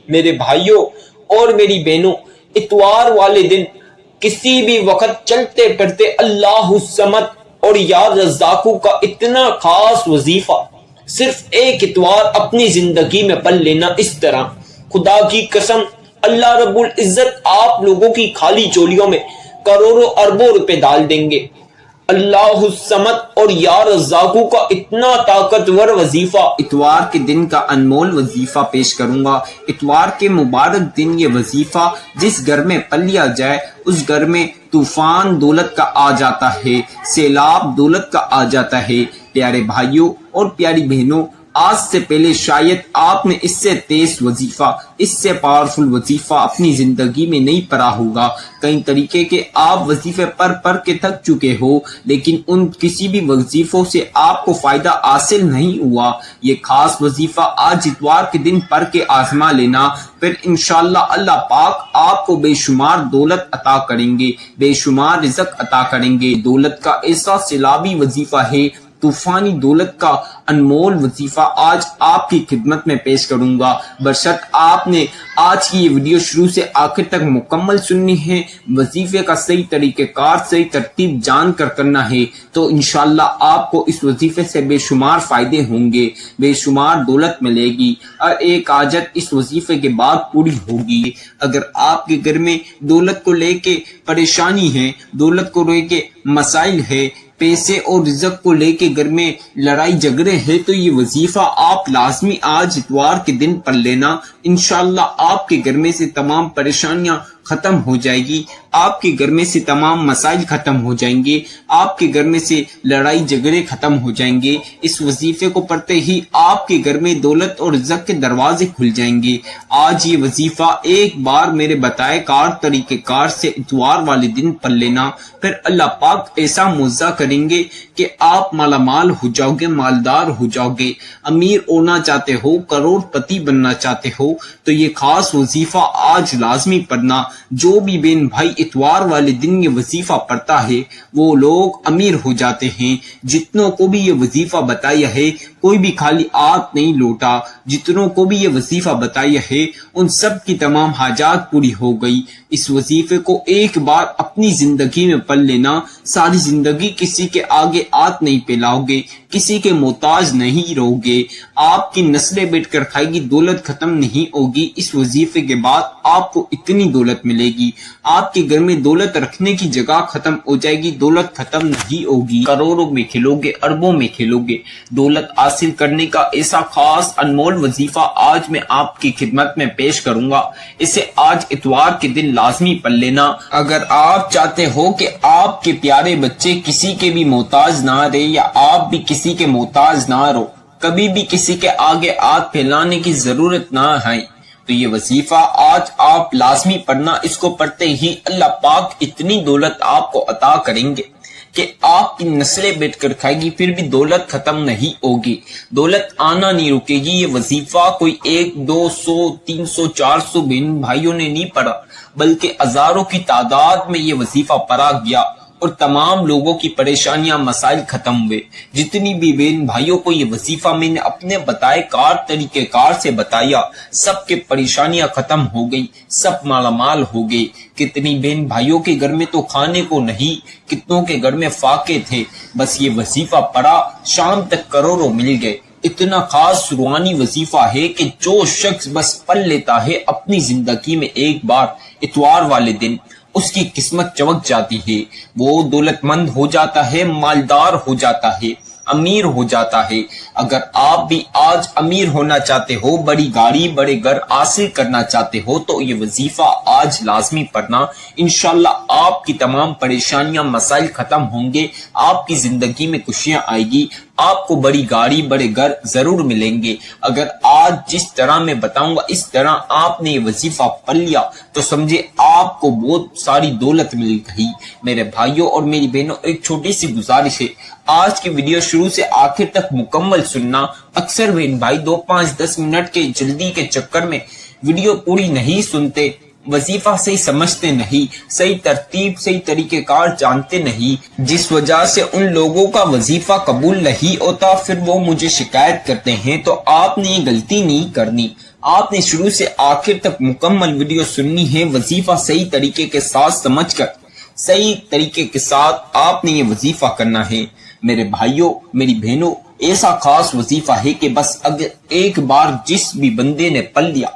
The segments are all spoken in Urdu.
میرے بھائیوں اور میری بہنوں، اتوار والے دن کسی بھی وقت چلتے پھرتے اللہ الصمد اور یا رزاقو کا اتنا خاص وظیفہ صرف ایک اتوار اپنی زندگی میں پڑھ لینا، اس طرح خدا کی قسم اللہ رب العزت آپ لوگوں کی خالی چولیوں میں کروڑوں اربوں روپے ڈال دیں گے۔ اللہ الصمد اور یا رزاقو کا اتنا طاقتور وظیفہ، اتوار کے دن کا انمول وظیفہ پیش کروں گا۔ اتوار کے مبارک دن یہ وظیفہ جس گھر میں پڑھ لیا جائے اس گھر میں طوفان دولت کا آ جاتا ہے، سیلاب دولت کا آ جاتا ہے۔ پیارے بھائیوں اور پیاری بہنوں، آج سے پہلے شاید آپ نے اس سے تیز وظیفہ، اس سے پاورفل وظیفہ اپنی زندگی میں نہیں پڑھا ہوگا۔ کئی طریقے کے آپ وظیفے پڑھ کے تھک چکے ہو، لیکن ان کسی بھی وظیفوں سے آپ کو فائدہ حاصل نہیں ہوا۔ یہ خاص وظیفہ آج اتوار کے دن پڑھ کے آزما لینا، پھر انشاءاللہ اللہ پاک آپ کو بے شمار دولت عطا کریں گے، بے شمار رزق عطا کریں گے۔ دولت کا ایسا سیلابی وظیفہ ہے، طوفانی دولت کا انمول وظیفہ آج آپ کی خدمت میں پیش کروں گا۔ برشت آپ نے آج کی یہ ویڈیو شروع سے آخر تک مکمل سننی ہے، وظیفے کا صحیح طریقہ کار، صحیح ترتیب جان کر کرنا ہے، تو انشاءاللہ آپ کو اس وظیفے سے بے شمار فائدے ہوں گے، بے شمار دولت ملے گی، اور ایک حاجت اس وظیفے کے بعد پوری ہوگی۔ اگر آپ کے گھر میں دولت کو لے کے پریشانی ہے، دولت کو لے کے مسائل ہے، پیسے اور رزق کو لے کے گھر میں لڑائی جھگڑے ہے، تو یہ وظیفہ آپ لازمی آج اتوار کے دن پڑھ لینا۔ انشاءاللہ آپ کے گھر میں سے تمام پریشانیاں ختم ہو جائے گی، آپ کے گھر میں سے تمام مسائل ختم ہو جائیں گے، آپ کے گھر میں سے لڑائی جھگڑے ختم ہو جائیں گے۔ اس وظیفے کو پڑھتے ہی آپ کے گھر میں دولت اور رزق کے دروازے کھل جائیں گے۔ آج یہ وظیفہ ایک بار میرے بتائے کار طریقہ کار سے اتوار والے دن پڑھ لینا، پھر اللہ پاک ایسا معجزہ کریں گے کہ آپ مالا مال ہو جاؤ گے، مالدار ہو جاؤ گے۔ امیر ہونا چاہتے ہو، کروڑ پتی بننا چاہتے ہو، تو یہ خاص وظیفہ آج لازمی پڑھنا۔ جو بھی بہن بھائی اتوار والے دن یہ وظیفہ پڑھتا ہے وہ لوگ امیر ہو جاتے ہیں۔ جتنوں کو بھی یہ وظیفہ بتایا ہے کوئی بھی خالی ہاتھ نہیں لوٹا، جتنوں کو بھی یہ وظیفہ بتایا ہے ان سب کی تمام حاجات پوری ہو گئی۔ اس وظیفے کو ایک بار اپنی زندگی میں پڑھ لینا، ساری زندگی کسی کے آگے ہاتھ نہیں پھیلاؤ گے، کسی کے محتاج نہیں رہو گے، آپ کی نسلیں بیٹھ کر کھائے گی، دولت ختم نہیں ہوگی۔ اس وظیفے کے بعد آپ کو اتنی دولت ملے گی، آپ کے گھر میں دولت رکھنے کی جگہ ختم ہو جائے گی، دولت ختم نہیں ہوگی، کروڑوں میں کھیلو گے، اربوں میں کھیلو گے۔ دولت حاصل کرنے کا ایسا خاص انمول وظیفہ آج میں آپ کی خدمت میں پیش کروں گا، اسے آج اتوار کے دن لازمی پڑھ لینا۔ اگر آپ چاہتے ہو کہ آپ کے پیارے بچے کسی کے بھی محتاج نہ رہے، یا آپ بھی کسی کے محتاج نہ رہو، کبھی بھی کسی کے آگے ہاتھ پھیلانے کی ضرورت نہ ہے، تو یہ وظیفہ آج آپ لازمی پڑھنا۔ اس کو پڑھتے ہی اللہ پاک اتنی دولت آپ کو عطا کریں گے کہ آپ کی نسلیں بیٹھ کر کھائے گی، پھر بھی دولت ختم نہیں ہوگی، دولت آنا نہیں رکے گی۔ یہ وظیفہ کوئی 1 200 300 400 بہن بھائیوں نے نہیں پڑھا، بلکہ ہزاروں کی تعداد میں یہ وظیفہ پڑھا گیا، اور تمام لوگوں کی پریشانیاں مسائل ختم ہوئے۔ جتنی بھی بہن بھائیوں کو یہ وظیفہ میں نے اپنے بتائے کار طریقہ کار سے بتایا، سب کے پریشانیاں ختم ہو گئی، سب مالا مال ہو گئے۔ کتنی بہن بھائیوں کے گھر میں تو کھانے کو نہیں، کتنوں کے گھر میں فاقے تھے، بس یہ وظیفہ پڑھا شام تک کروڑوں مل گئے۔ اتنا خاص روحانی وظیفہ ہے کہ جو شخص بس پڑھ لیتا ہے اپنی زندگی میں ایک بار اتوار والے دن، اس کی قسمت چمک جاتی ہے، وہ دولت مند ہو جاتا ہے، مالدار ہو جاتا ہے، امیر ہو جاتا ہے۔ اگر آپ بھی آج امیر ہونا چاہتے ہو، بڑی گاڑی بڑے گھر حاصل کرنا چاہتے ہو، تو یہ وظیفہ آج لازمی پڑھنا۔ انشاءاللہ آپ کی تمام پریشانیاں مسائل ختم ہوں گے، آپ کی زندگی میں خوشیاں آئے گی، آپ کو بڑی گاڑی بڑے گھر ضرور ملیں گے۔ اگر آج جس طرح میں بتاؤں گا اس طرح آپ نے یہ وظیفہ پڑھ لیا تو سمجھے آپ کو بہت ساری دولت مل گئی۔ میرے بھائیوں اور میری بہنوں، ایک چھوٹی سی گزارش ہے، آج کی ویڈیو شروع سے آخر تک مکمل سننا۔ اکثر بہن بھائی 2 5 10 منٹ کے جلدی کے چکر میں ویڈیو پوری نہیں سنتے، وظیفہ صحیح سمجھتے نہیں، صحیح ترتیب صحیح طریقہ کار جانتے نہیں، جس وجہ سے ان لوگوں کا وظیفہ قبول نہیں ہوتا، پھر وہ مجھے شکایت کرتے ہیں۔ تو آپ نے یہ غلطی نہیں کرنی، آپ نے شروع سے آخر تک مکمل ویڈیو سننی ہے، وظیفہ صحیح طریقے کے ساتھ سمجھ کر صحیح طریقے کے ساتھ آپ نے یہ وظیفہ کرنا ہے۔ میرے بھائیوں، میری بہنوں، ایسا خاص وظیفہ ہے کہ بس اگر ایک بار جس بھی بندے نے پڑھ لیا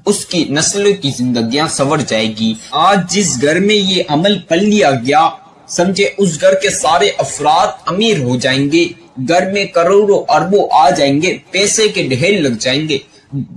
اس کی نسلوں کی زندگیاں سنور جائے گی۔ آج جس گھر میں یہ عمل پڑھ لیا گیا، سمجھے اس گھر کے سارے افراد امیر ہو جائیں گے، گھر میں کروڑوں اربوں آ جائیں گے، پیسے کے ڈھیر لگ جائیں گے،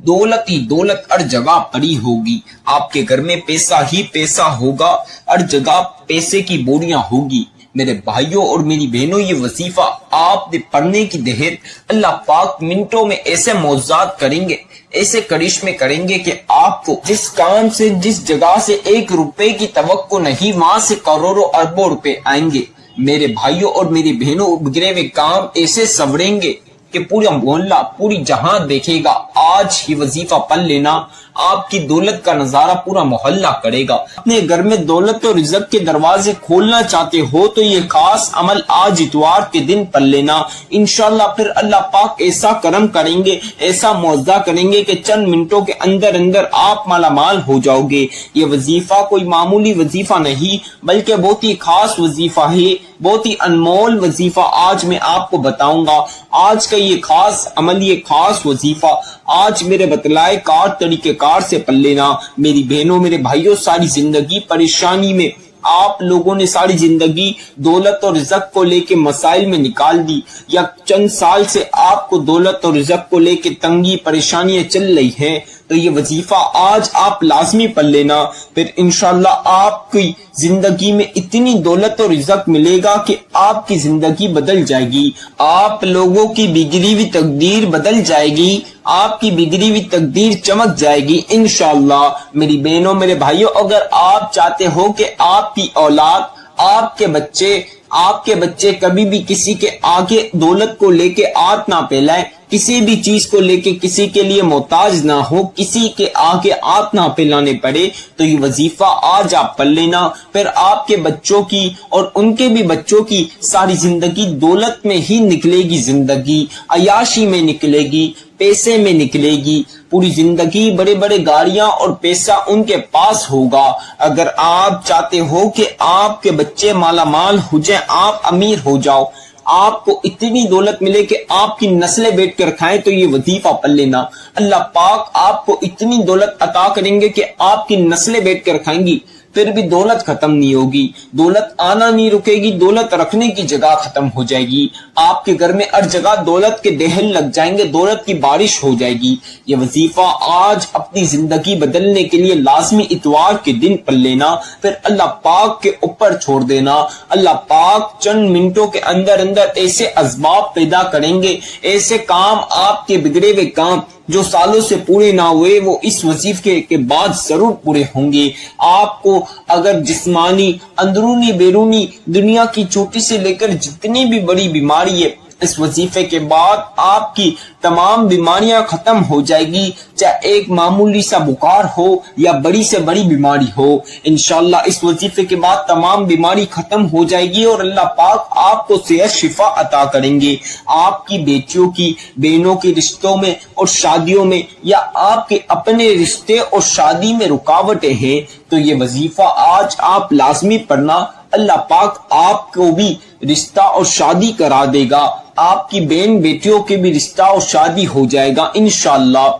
دولت ہی دولت ہر جگہ پڑی ہوگی، آپ کے گھر میں پیسہ ہی پیسہ ہوگا، ہر جگہ پیسے کی بوریاں ہوگی۔ میرے بھائیوں اور میری بہنوں، یہ وظیفہ آپ نے پڑھنے کی دہر اللہ پاک منٹوں میں ایسے معجزات کریں گے، ایسے کرشمے کریں گے کہ آپ کو جس کام سے، جس جگہ سے 1 روپے کی توقع نہیں، وہاں سے کروڑوں اربوں روپے آئیں گے۔ میرے بھائیوں اور میری بہنوں، بگڑے ہوئے کام ایسے سنوریں گے کہ پورا محلہ، پوری جہاں دیکھے گا۔ آج ہی وظیفہ پڑھ لینا، آپ کی دولت کا نظارہ پورا محلہ کرے گا۔ اپنے گھر میں دولت اور رزق کے دروازے کھولنا چاہتے ہو تو یہ خاص عمل آج اتوار کے دن پڑھ لینا، انشاءاللہ پھر اللہ پاک ایسا کرم کریں گے، ایسا معجزہ کریں گے کہ چند منٹوں کے اندر اندر آپ مالا مال ہو جاؤ گے۔ یہ وظیفہ کوئی معمولی وظیفہ نہیں بلکہ بہت ہی خاص وظیفہ ہے، بہت ہی انمول وظیفہ آج میں آپ کو بتاؤں گا۔ آج کا یہ خاص عمل، یہ خاص وظیفہ آج میرے بتلائے کار طریقہ کار سے پڑھ لینا۔ میری بہنوں، میرے بھائیوں، ساری زندگی پریشانی میں آپ لوگوں نے ساری زندگی دولت اور رزق کو لے کے مسائل میں نکال دی، یا چند سال سے آپ کو دولت اور رزق کو لے کے تنگی پریشانیاں چل رہی ہیں، تو یہ وظیفہ آج آپ لازمی پڑھ لینا، پھر انشاءاللہ آپ کی زندگی میں اتنی دولت اور رزق ملے گا کہ آپ کی زندگی بدل جائے گی، آپ لوگوں کی بگڑی ہوئی تقدیر بدل جائے گی، آپ کی بگڑی ہوئی تقدیر چمک جائے گی انشاءاللہ۔ میری بہنوں، میرے بھائیوں، اگر آپ چاہتے ہو کہ آپ کی اولاد، آپ کے بچے کبھی بھی کسی کے آگے دولت کو لے کے ہاتھ نہ پھیلائے، کسی بھی چیز کو لے کے کسی کے لیے محتاج نہ ہو، کسی کے آگے ہاتھ نہ پھیلانے پڑے، تو یہ وظیفہ آج آپ پڑھ لینا، پھر آپ کے بچوں کی اور ان کے بھی بچوں کی ساری زندگی دولت میں ہی نکلے گی، زندگی عیاشی میں نکلے گی، پیسے میں نکلے گی، پوری زندگی بڑے بڑے گاڑیاں اور پیسہ ان کے پاس ہوگا۔ اگر آپ چاہتے ہو کہ آپ کے بچے مالا مال ہو جائیں، آپ امیر ہو جاؤ، آپ کو اتنی دولت ملے کہ آپ کی نسلیں بیٹھ کر کھائیں، تو یہ وظیفہ پڑھ لینا۔ اللہ پاک آپ کو اتنی دولت عطا کریں گے کہ آپ کی نسلیں بیٹھ کر کھائیں گی، پھر بھی دولت ختم نہیں ہوگی، دولت آنا نہیں رکے گی، دولت رکھنے کی جگہ ختم ہو جائے گی، آپ کے گھر میں ہر جگہ دولت کے ڈھیر لگ جائیں گے، دولت کی بارش ہو جائے گی۔ یہ وظیفہ آج اپنی زندگی بدلنے کے لیے لازمی اتوار کے دن پڑھ لینا، پھر اللہ پاک کے اوپر چھوڑ دینا۔ اللہ پاک چند منٹوں کے اندر اندر ایسے اسباب پیدا کریں گے، ایسے کام، آپ کے بگڑے ہوئے کام جو سالوں سے پورے نہ ہوئے، وہ اس وظیفے کے بعد ضرور پورے ہوں گے۔ آپ کو اگر جسمانی، اندرونی، بیرونی دنیا کی چھوٹی سے لے کر جتنی بھی بڑی بیماری ہے، اس وظیفے کے بعد آپ کی تمام بیماریاں ختم ہو جائے گی، چاہے ایک معمولی سا بخار ہو یا بڑی سے بڑی بیماری ہو، انشاءاللہ اس وظیفے کے بعد تمام بیماری ختم ہو جائے گی، اور اللہ پاک آپ کو صحت شفا عطا کریں گے۔ آپ کی بیٹیوں کی، بہنوں کے رشتوں میں اور شادیوں میں، یا آپ کے اپنے رشتے اور شادی میں رکاوٹیں ہیں، تو یہ وظیفہ آج آپ لازمی پڑھنا، اللہ پاک آپ کو بھی رشتہ اور شادی کرا دے گا، آپ کی بہن بیٹیوں کے بھی رشتہ اور شادی ہو جائے گا انشاءاللہ۔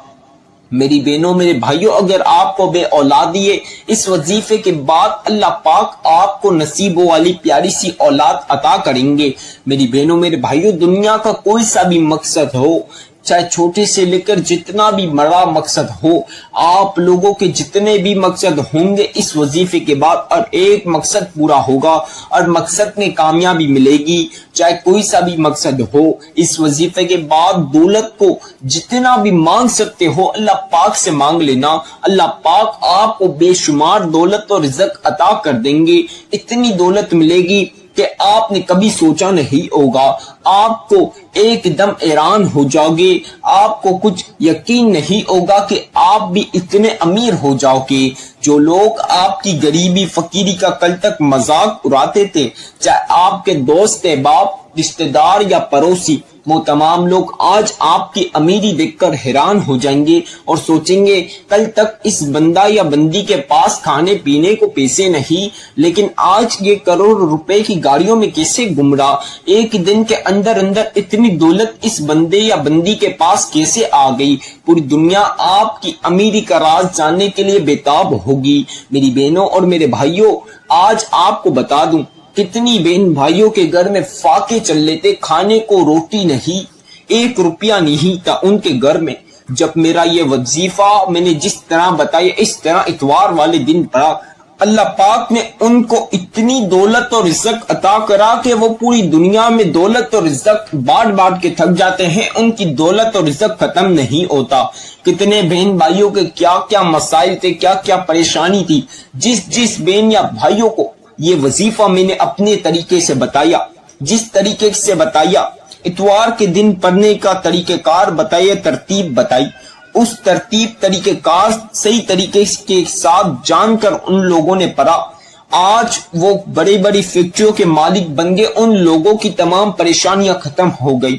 میری بہنوں، میرے بھائیوں، اگر آپ کو بے اولادی ہے، اس وظیفے کے بعد اللہ پاک آپ کو نصیبوں والی پیاری سی اولاد عطا کریں گے۔ میری بہنوں، میرے بھائیوں، دنیا کا کوئی سا بھی مقصد ہو، چاہے چھوٹے سے لے کر جتنا بھی بڑا مقصد ہو، آپ لوگوں کے جتنے بھی مقصد ہوں گے، اس وظیفے کے بعد اور ایک مقصد پورا ہوگا، اور مقصد میں کامیابی ملے گی، چاہے کوئی سا بھی مقصد ہو۔ اس وظیفے کے بعد دولت کو جتنا بھی مانگ سکتے ہو، اللہ پاک سے مانگ لینا، اللہ پاک آپ کو بے شمار دولت اور رزق عطا کر دیں گے، اتنی دولت ملے گی کہ آپ نے کبھی سوچا نہیں ہوگا۔ آپ کو ایک دم حیران ہو جاؤ گے، آپ کو کچھ یقین نہیں ہوگا کہ آپ بھی اتنے امیر ہو جاؤ گے۔ جو لوگ آپ کی غریبی فقیری کا کل تک مذاق اڑاتے تھے، چاہے آپ کے دوست باپ، رشتہ دار یا پڑوسی، وہ تمام لوگ آج آپ کی امیری دیکھ کر حیران ہو جائیں گے اور سوچیں گے کل تک اس بندہ یا بندی کے پاس کھانے پینے کو پیسے نہیں، لیکن آج یہ کروڑ روپے کی گاڑیوں میں کیسے گم رہا، ایک دن کے اندر اندر اتنی دولت اس بندے یا بندی کے پاس کیسے آ گئی۔ پوری دنیا آپ کی امیری کا راز جاننے کے لیے بےتاب ہوگی۔ میری بہنوں اور میرے بھائیوں، آج آپ کو بتا دوں، کتنی بہن بھائیوں کے گھر میں فاقے چل لیتے، کھانے کو روٹی نہیں، 1 روپیہ نہیں تھا ان کے گھر میں۔ جب میرا یہ وظیفہ میں نے جس طرح بتایا، اس طرح اتوار والے دن پڑا، اللہ پاک نے ان کو اتنی دولت اور رزق عطا کرا کہ وہ پوری دنیا میں دولت اور رزق بانٹ کے تھک جاتے ہیں، ان کی دولت اور رزق ختم نہیں ہوتا۔ کتنے بہن بھائیوں کے کیا کیا مسائل تھے، کیا کیا پریشانی تھی، جس بہن یا بھائیوں کو یہ وظیفہ میں نے اپنے طریقے سے بتایا، جس طریقے سے بتایا، اتوار کے دن پڑھنے کا طریقہ کار بتایا، ترتیب بتائی، اس ترتیب طریقہ کار صحیح طریقے کے ساتھ جان کر ان لوگوں نے پڑھا، آج وہ بڑی بڑی فیکٹریوں کے مالک بن گئے، ان لوگوں کی تمام پریشانیاں ختم ہو گئی۔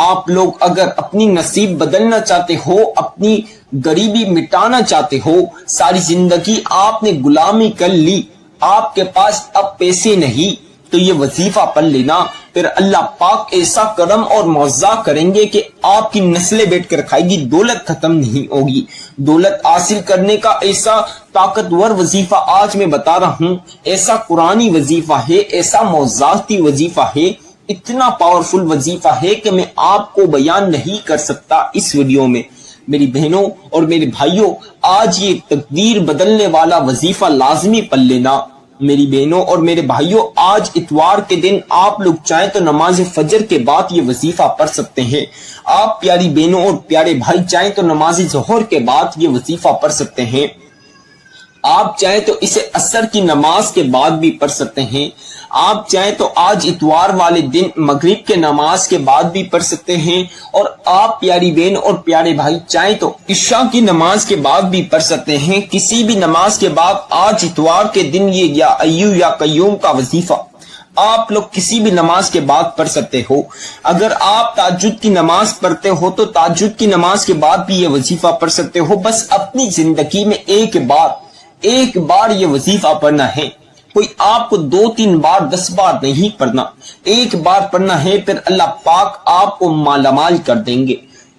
آپ لوگ اگر اپنی نصیب بدلنا چاہتے ہو، اپنی غریبی مٹانا چاہتے ہو، ساری زندگی آپ نے غلامی کر لی، آپ کے پاس اب پیسے نہیں، تو یہ وظیفہ پڑھ لینا، پھر اللہ پاک ایسا کرم اور معاوضہ کریں گے کہ آپ کی نسلیں بیٹھ کر کھائے گی، دولت ختم نہیں ہوگی۔ دولت حاصل کرنے کا ایسا طاقتور وظیفہ آج میں بتا رہا ہوں، ایسا قرآنی وظیفہ ہے، ایسا معجزاتی وظیفہ ہے، اتنا پاورفل وظیفہ ہے کہ میں آپ کو بیان نہیں کر سکتا اس ویڈیو میں۔ میری بہنوں اور میرے بھائیوں، آج یہ تقدیر بدلنے والا وظیفہ لازمی پڑھ لینا۔ میری بہنوں اور میرے بھائیوں، آج اتوار کے دن آپ لوگ چاہیں تو نماز فجر کے بعد یہ وظیفہ پڑھ سکتے ہیں۔ آپ پیاری بہنوں اور پیارے بھائی چاہیں تو نماز ظہر کے بعد یہ وظیفہ پڑھ سکتے ہیں۔ آپ چاہیں تو اسے عصر کی نماز کے بعد بھی پڑھ سکتے ہیں۔ آپ چاہیں تو آج اتوار والے دن مغرب کے نماز کے بعد بھی پڑھ سکتے ہیں، اور آپ پیاری بہن اور پیارے بھائی چاہیں تو عشاء کی نماز کے بعد بھی پڑھ سکتے ہیں۔ کسی بھی نماز کے بعد آج اتوار کے دن یہ یا ایو یا قیوم کا وظیفہ آپ لوگ کسی بھی نماز کے بعد پڑھ سکتے ہو۔ اگر آپ تہجد کی نماز پڑھتے ہو تو تہجد کی نماز کے بعد بھی یہ وظیفہ پڑھ سکتے ہو۔ بس اپنی زندگی میں ایک بار یہ وظیفہ پڑھنا ہے، کوئی آپ کو 2-3 بار 10 بار نہیں پڑھنا، ایک بار پڑھنا ہے، پھر اللہ پاک آپ کو مالا مال کر دیں گے۔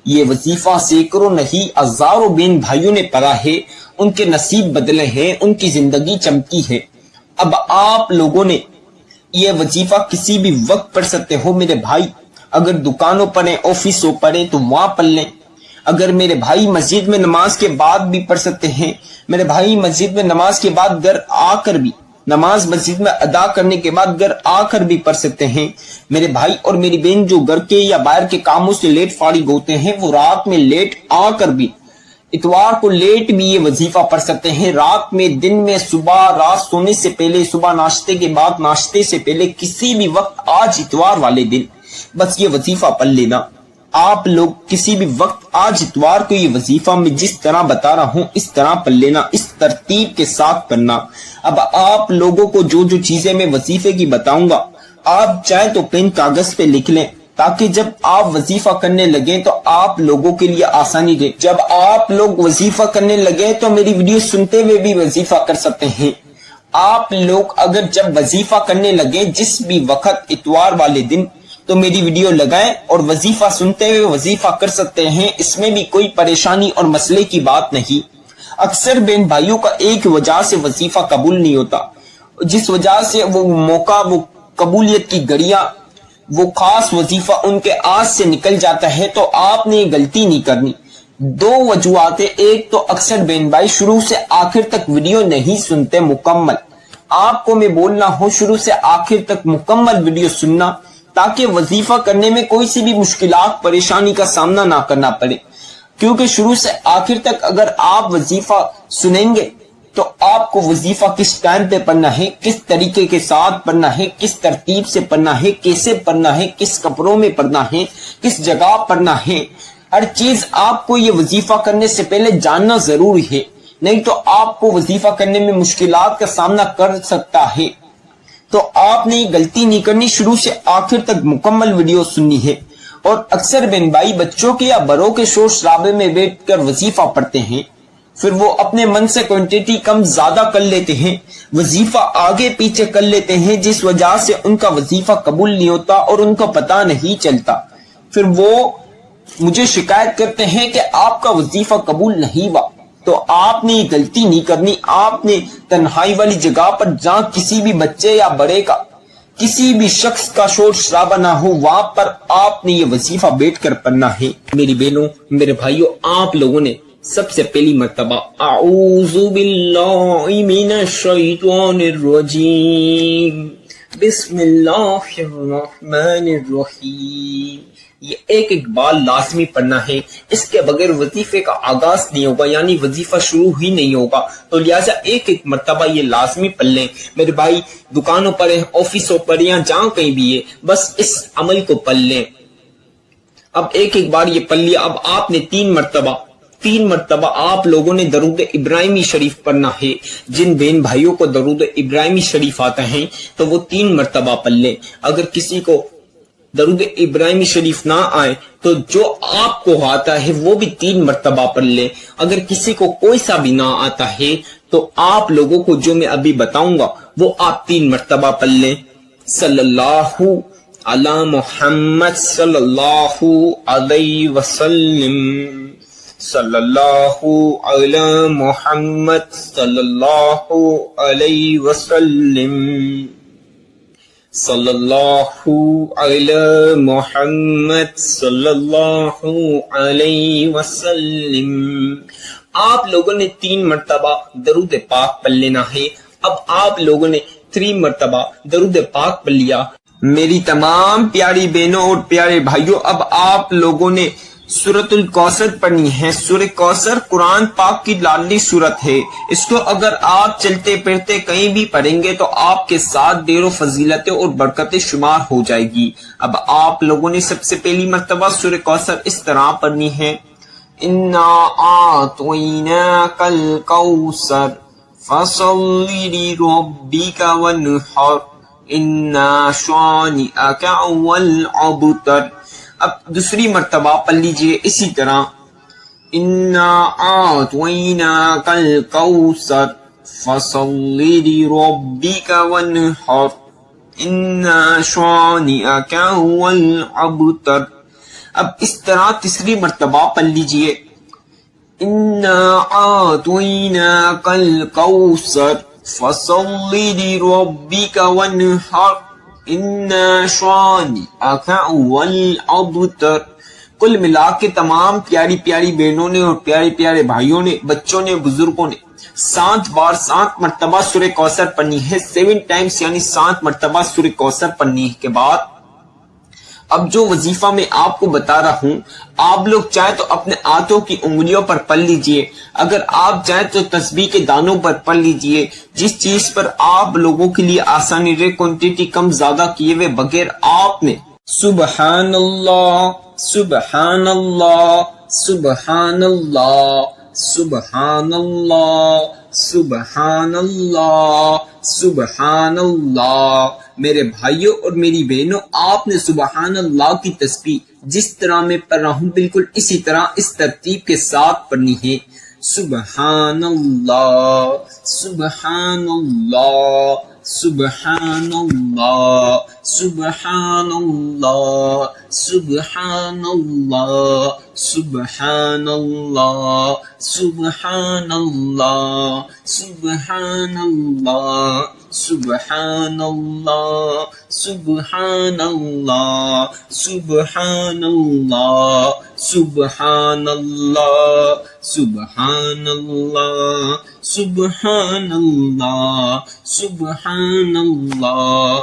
یہ وظیفہ سینکڑوں نہیں ہزاروں بہن بھائیوں نے پڑھا ہے، ان کے نصیب بدلے ہیں، ان کی زندگی چمکی ہے۔ اب آپ لوگوں نے یہ وظیفہ کسی بھی وقت پڑھ سکتے ہو میرے بھائی، اگر دکانوں پر ہیں، آفسوں پر ہیں تو وہاں پڑھ لیں۔ اگر میرے بھائی مسجد میں نماز کے بعد بھی پڑھ سکتے ہیں، میرے بھائی مسجد میں نماز کے بعد گھر آ کر بھی، نماز مسجد میں ادا کرنے کے بعد گھر آ کر بھی پڑھ سکتے ہیں۔ میرے بھائی اور میری بہن جو گھر کے یا باہر کے کاموں سے لیٹ فارغ ہوتے ہیں، وہ رات میں لیٹ آ کر بھی، اتوار کو لیٹ بھی یہ وظیفہ پڑھ سکتے ہیں۔ رات میں، دن میں، صبح، رات سونے سے پہلے، صبح ناشتے کے بعد، ناشتے سے پہلے، کسی بھی وقت آج اتوار والے دن بس یہ وظیفہ پڑھ لینا۔ آپ لوگ کسی بھی وقت آج اتوار کو یہ وظیفہ میں جس طرح بتا رہا ہوں اس طرح پڑھ لینا، اس ترتیب کے ساتھ پڑھنا۔ اب آپ لوگوں کو جو چیزیں میں وظیفے کی بتاؤں گا، آپ چاہیں تو پین کاغذ پہ لکھ لیں، تاکہ جب آپ وظیفہ کرنے لگیں تو آپ لوگوں کے لیے آسانی رہے۔ جب آپ لوگ وظیفہ کرنے لگیں تو میری ویڈیو سنتے ہوئے بھی وظیفہ کر سکتے ہیں۔ آپ لوگ اگر جب وظیفہ کرنے لگیں جس بھی وقت اتوار والے دن، تو میری ویڈیو لگائیں اور وظیفہ سنتے ہوئے وظیفہ کر سکتے ہیں، اس میں بھی کوئی پریشانی اور مسئلے کی بات نہیں۔ اکثر بہن بھائیوں کا ایک وجہ سے وظیفہ قبول نہیں ہوتا، جس وجہ سے وہ موقع، وہ قبولیت کی گھڑیاں، وہ خاص وظیفہ ان کے ہاتھ سے نکل جاتا ہے، تو آپ نے یہ غلطی نہیں کرنی۔ 2 وجوہات ہیں، ایک تو اکثر بہن بھائی شروع سے آخر تک ویڈیو نہیں سنتے مکمل۔ آپ کو میں بولنا ہوں شروع سے آخر تک مکمل ویڈیو سننا، تاکہ وظیفہ کرنے میں کوئی سی بھی مشکلات، پریشانی کا سامنا نہ کرنا پڑے۔ کیونکہ شروع سے آخر تک اگر آپ وظیفہ سنیں گے تو آپ آپ کو وظیفہ کس ٹائم پہ پڑھنا ہے، کس طریقے کے ساتھ پڑھنا ہے، کس ترتیب سے پڑھنا ہے، کیسے پڑھنا ہے، کس کپڑوں میں پڑھنا ہے، کس جگہ پڑھنا ہے، ہر چیز آپ کو یہ وظیفہ کرنے سے پہلے جاننا ضروری ہے، نہیں تو آپ کو وظیفہ کرنے میں مشکلات کا سامنا کر سکتا ہے۔ تو آپ نے یہ غلطی نہیں کرنی، شروع سے آخر تک مکمل ویڈیو سننی ہے۔ اور اکثر بہن بھائی بچوں کے یا بڑوں کے شور شرابے میں بیٹھ کر وظیفہ پڑھتے ہیں، پھر وہ اپنے من سے کوانٹٹی کم زیادہ کر لیتے ہیں، وظیفہ آگے پیچھے کر لیتے ہیں، جس وجہ سے ان کا وظیفہ قبول نہیں ہوتا اور ان کو پتہ نہیں چلتا۔ پھر وہ مجھے شکایت کرتے ہیں کہ آپ کا وظیفہ قبول نہیں ہوا۔ تو آپ نے یہ غلطی نہیں کرنی، آپ نے تنہائی والی جگہ پر جہاں کسی بھی بچے یا بڑے کا، کسی بھی شخص کا شور شرابہ نہ ہو، وہاں پر آپ نے یہ وظیفہ بیٹھ کر پڑھنا ہے۔ میری بہنوں، میرے بھائیوں، آپ لوگوں نے سب سے پہلی مرتبہ اعوذ باللہ من الشیطان الرجیم بسم اللہ الرحمن الرحیم، یہ ایک بار لازمی پڑھنا ہے، اس کے بغیر وظیفے کا آغاز نہیں ہوگا، یعنی وظیفہ شروع ہی نہیں ہوگا۔ تو لہٰذا ایک مرتبہ یہ لازمی پڑھ لیں میرے بھائی، دکانوں پر ہیں، آفسوں پر یا جہاں کہیں بھی ہے، بس اس عمل کو پڑھ لیں۔ اب ایک بار یہ پڑھ لیا، اب آپ نے تین مرتبہ آپ لوگوں نے درود ابراہیمی شریف پڑھنا ہے۔ جن بہن بھائیوں کو درود ابراہیمی شریف آتا ہے تو وہ 3 مرتبہ پڑھ لیں۔ اگر کسی کو درود ابراہیمی شریف نہ آئے تو جو آپ کو آتا ہے وہ بھی 3 مرتبہ پڑھ لیں۔ اگر کسی کو کوئی سا بھی نہ آتا ہے تو آپ لوگوں کو جو میں ابھی بتاؤں گا وہ آپ 3 مرتبہ پڑھ لیں۔ صلی اللہ علی محمد صلی اللہ علیہ وسلم، صلی اللہ علی محمد صلی اللہ علیہ وسلم، صلی اللہ علی محمد صلی اللہ علیہ وسلم۔ آپ لوگوں نے 3 مرتبہ درود پاک پڑھ لینا ہے۔ اب آپ لوگوں نے 3 مرتبہ درود پاک پڑھ لیا۔ میری تمام پیاری بہنوں اور پیارے بھائیوں، اب آپ لوگوں نے سورۃ الکوثر پڑھنی ہے۔ سورہ کوثر قرآن پاک کی لاڈلی سورت ہے۔ اس کو اگر آپ چلتے پھرتے کہیں بھی پڑھیں گے تو آپ کے ساتھ ڈھیر و فضیلتیں اور برکتیں شمار ہو جائے گی۔ اب آپ لوگوں نے سب سے پہلی مرتبہ سورہ کوثر اس طرح پڑھنی ہے، اِنَّا أَعْطَيْنَاكَ الْكَوْثَرَ فَصَلِّ لِرَبِّكَ وَانْحَرْ إِنَّ شَانِئَكَ هُوَ الْأَبْتَرُ۔ اب دوسری مرتبہ پڑھ لیجئے اسی طرح، اِنَّا أَعْطَيْنَاكَ الْكَوْثَرَ فَصَلِّ لِرَبِّكَ وَانْحَرْ إِنَّ شَانِئَكَ هُوَ الْأَبْتَرُ۔ اب اس طرح تیسری مرتبہ پڑھ لیجئے، اِنَّا أَعْطَيْنَاكَ الْكَوْثَرَ فَصَلِّ لِرَبِّكَ وَانْحَرْ إِنَّ شَانِئَكَ هُوَ الْأَبْتَرُ۔ کل ملا کے تمام پیاری پیاری بہنوں نے اور پیارے پیارے بھائیوں نے، بچوں نے، بزرگوں نے 7 مرتبہ سورہ کوثر پڑھنی ہے۔ 7 ٹائمز یعنی 7 مرتبہ سورہ کوثر پڑھنی کے بعد اب جو وظیفہ میں آپ کو بتا رہا ہوں، آپ لوگ چاہے تو اپنے ہاتھوں کی انگلیوں پر پڑھ لیجئے، اگر آپ چاہے تو تسبیح کے دانوں پر پڑھ لیجئے، جس چیز پر آپ لوگوں کے لیے آسانی رہے، کوانٹٹی کم زیادہ کیے ہوئے بغیر آپ نے سبحان اللہ سبحان اللہ سبحان اللہ سبحان اللہ سبحان اللہ سبحان اللہ۔ میرے بھائیوں اور میری بہنوں، آپ نے سبحان اللہ کی تسبیح جس طرح میں پڑھ رہا ہوں بالکل اسی طرح اس ترتیب کے ساتھ پڑھنی ہے، سبحان اللہ سبحان اللہ سبحان اللہ سبحان اللہ سبحان اللہ سبحان اللہ سبحان اللہ سبحان اللہ سبحان اللہ سبحان اللہ سبحان اللہ سبحان اللہ سبحان اللہ سبحان اللہ سبحان اللہ